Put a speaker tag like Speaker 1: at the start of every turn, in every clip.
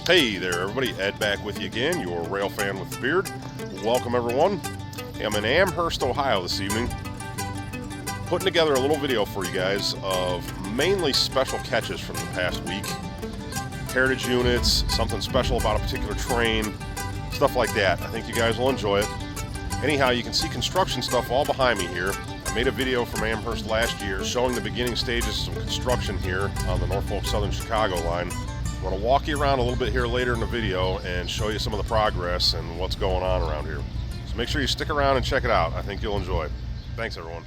Speaker 1: Hey there, everybody. Ed back with you again, your rail fan with the beard. Welcome, everyone. I'm in Amherst, Ohio this evening, putting together a little video for you guys of mainly special catches from the past week. Heritage units, something special about a particular train, stuff like that. I think you guys will enjoy it. Anyhow, you can see construction stuff all behind me here. I made a video from Amherst last year showing the beginning stages of some construction here on the Norfolk Southern Chicago line. I'm going to walk you around a little bit here later in the video and show you some of the progress and what's going on around here. So make sure you stick around and check it out. I think you'll enjoy it. Thanks, everyone.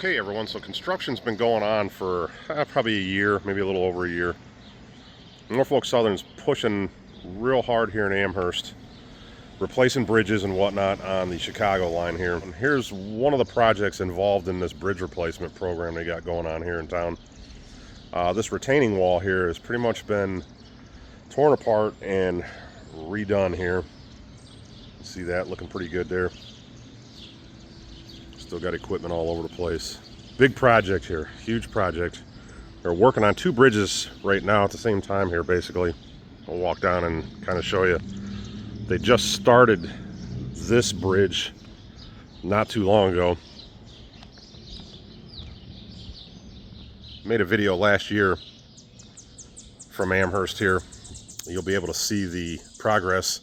Speaker 1: Okay everyone, so construction's been going on for probably a year, maybe a little over a year. Norfolk Southern's pushing real hard here in Amherst, replacing bridges and whatnot on the Chicago line here. And here's one of the projects involved in this bridge replacement program they got going on here in town. This retaining wall here has pretty much been torn apart and redone here. You see that looking pretty good there. Still got equipment all over the place. Big project here, huge project. They're working on two bridges right now at the same time here, basically. I'll walk down and kind of show you. They just started this bridge not too long ago. Made a video last year from Amherst here. You'll be able to see the progress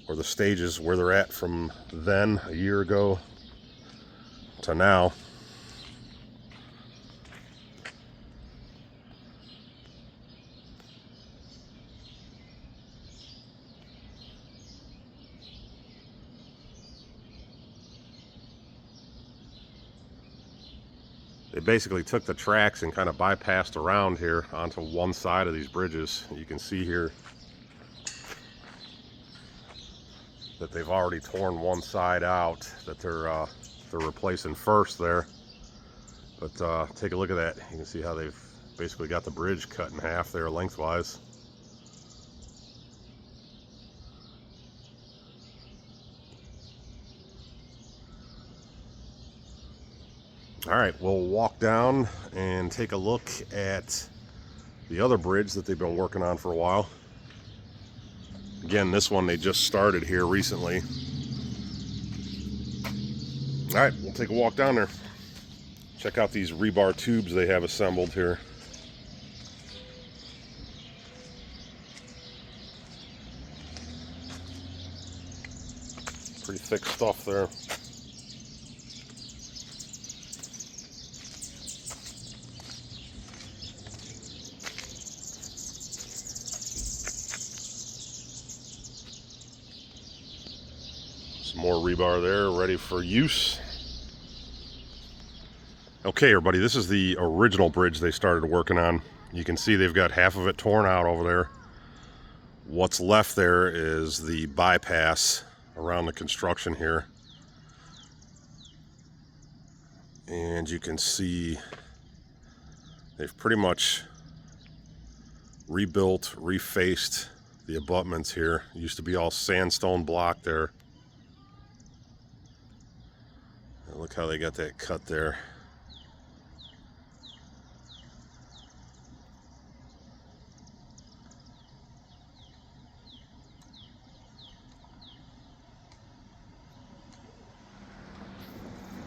Speaker 1: or the stages where they're at from then, a year ago, to now. They basically took the tracks and kind of bypassed around here onto one side of these bridges. You can see here that they've already torn one side out that they're replacing first there. But take a look at that. You can see how they've basically got the bridge cut in half there lengthwise. All right, we'll walk down and take a look at the other bridge that they've been working on for a while. Again, this one they just started here recently. All right, we'll take a walk down there. Check out these rebar tubes they have assembled here. Pretty thick stuff there. Some more rebar there, ready for use. Okay, everybody, this is the original bridge they started working on. You can see they've got half of it torn out over there. What's left there is the bypass around the construction here. And you can see they've pretty much rebuilt, refaced the abutments here. It used to be all sandstone block there. And look how they got that cut there.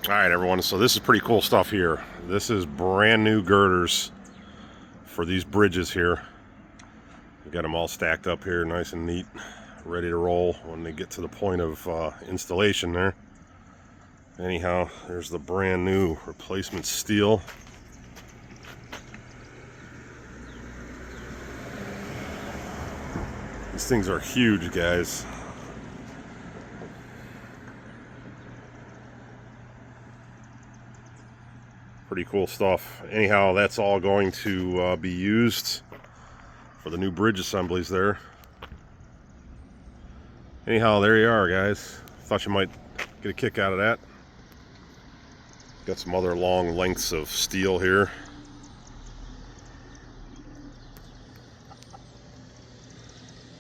Speaker 1: All right, everyone, so this is pretty cool stuff here. This is brand new girders for these bridges here. We got them all stacked up here, nice and neat, ready to roll when they get to the point of installation there. Anyhow, there's the brand new replacement steel. These things are huge, guys. Pretty cool stuff. Anyhow, that's all going to be used for the new bridge assemblies there. Anyhow, there you are, guys. Thought you might get a kick out of that. Got some other long lengths of steel here.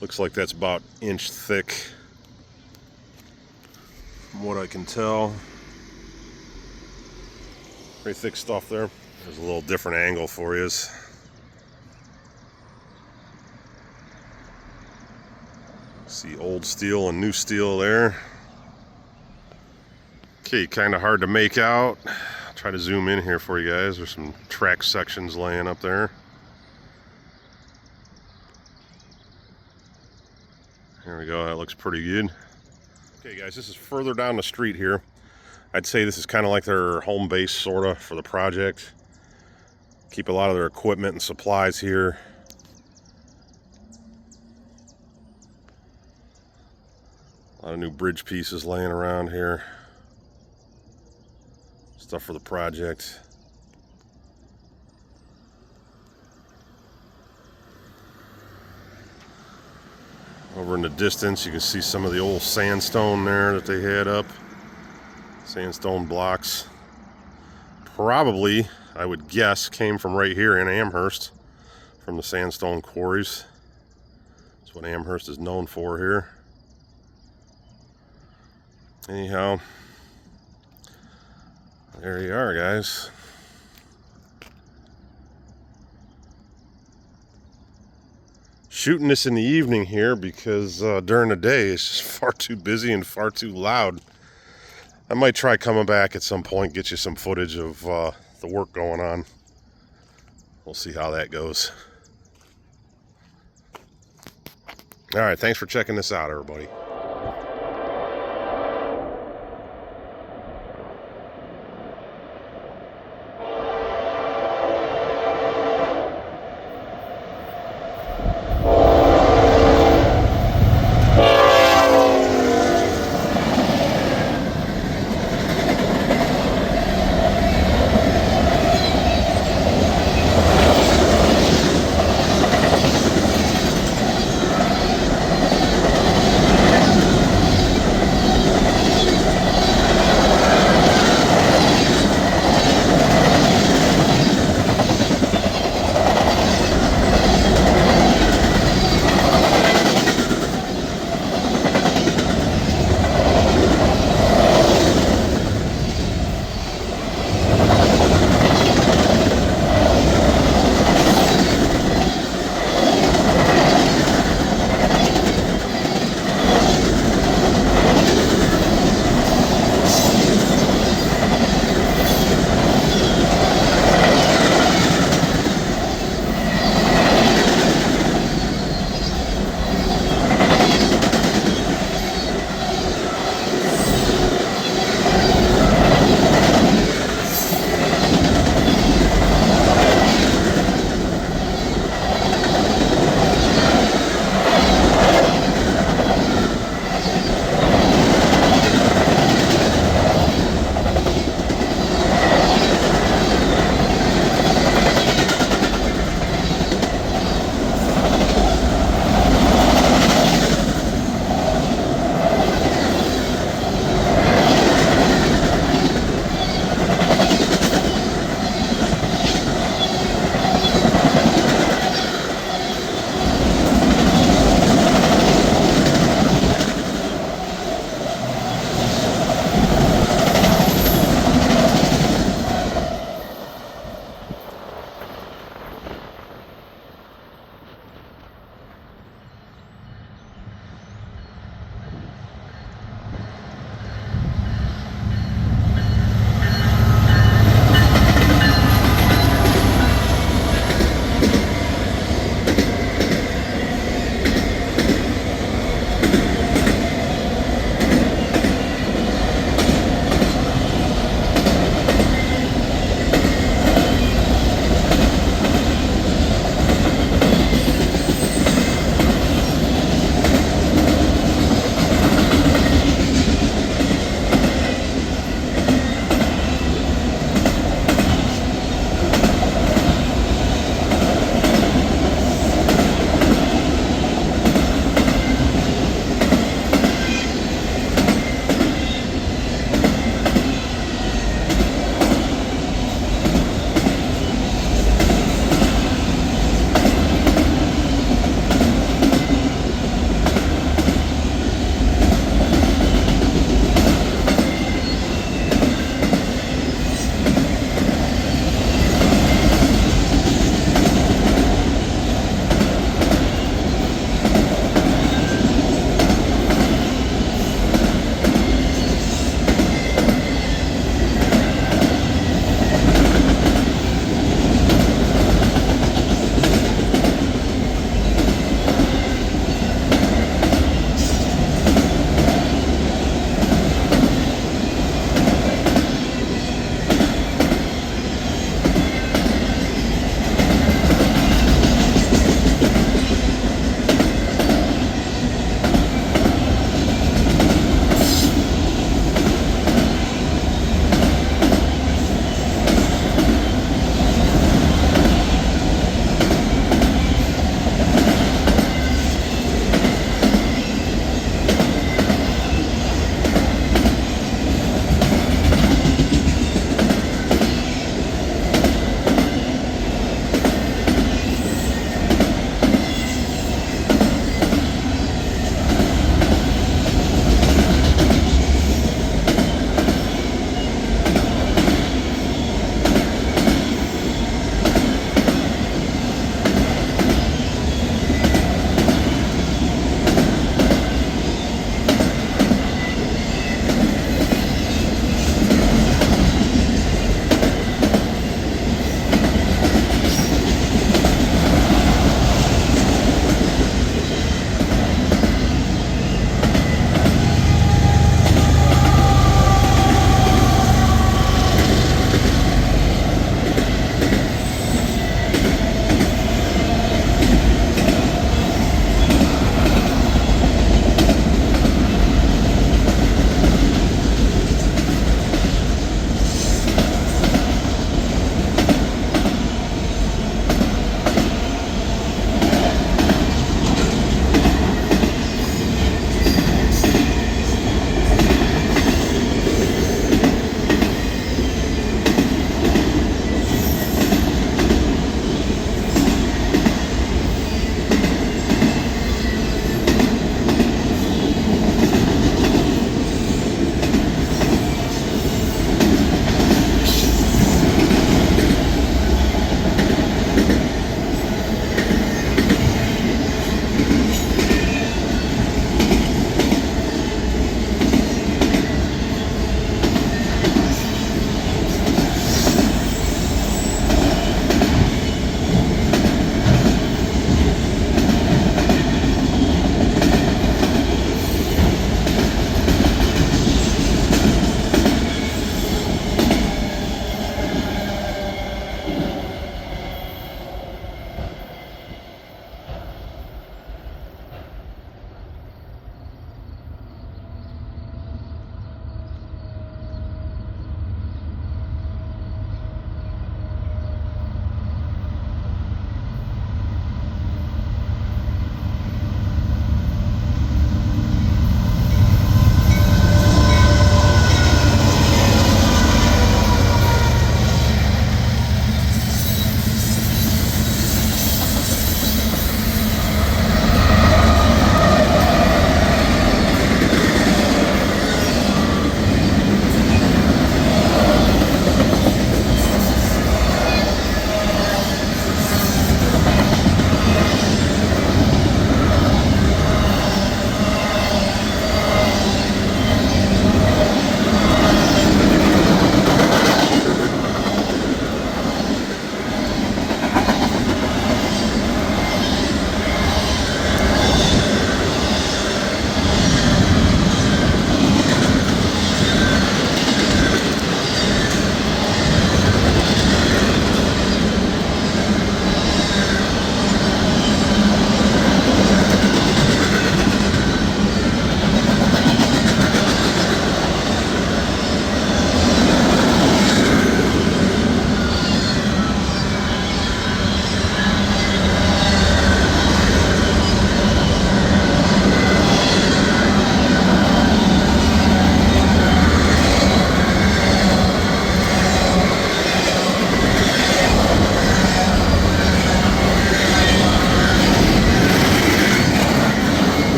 Speaker 1: Looks like that's about an inch thick from what I can tell. Pretty thick stuff there. There's a little different angle for you. See old steel and new steel there. Okay, kind of hard to make out. I'll try to zoom in here for you guys. There's some track sections laying up there. There we go, that looks pretty good. Okay guys, this is further down the street here. I'd say this is kind of like their home base, sort of, for the project. Keep a lot of their equipment and supplies here. A lot of new bridge pieces laying around here. Stuff for the project. Over in the distance, you can see some of the old sandstone there that they had up. Sandstone blocks. Probably, I would guess, came from right here in Amherst, from the sandstone quarries. That's what Amherst is known for here. Anyhow, there you are, guys. Shooting this in the evening here because during the day it's just far too busy and far too loud. I might try coming back at some point, get you some footage of the work going on. We'll see how that goes. All right, thanks for checking this out, everybody.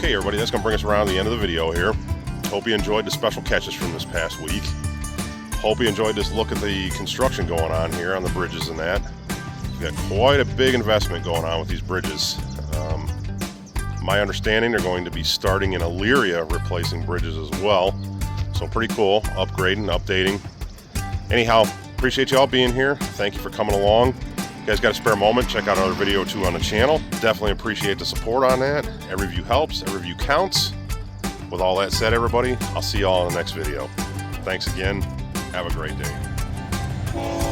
Speaker 1: Okay, everybody, that's going to bring us around to the end of the video here. Hope you enjoyed the special catches from this past week. Hope you enjoyed this look at the construction going on here on the bridges and that. We've got quite a big investment going on with these bridges. My understanding, they're going to be starting in Elyria replacing bridges as well. So pretty cool, upgrading, updating. Anyhow, appreciate you all being here. Thank you for coming along. You guys got a spare moment, check out another video or two on the channel. Definitely appreciate the support on that. Every view helps, every view counts. With all that said, everybody, I'll see you all in the next video. Thanks again. Have a great day.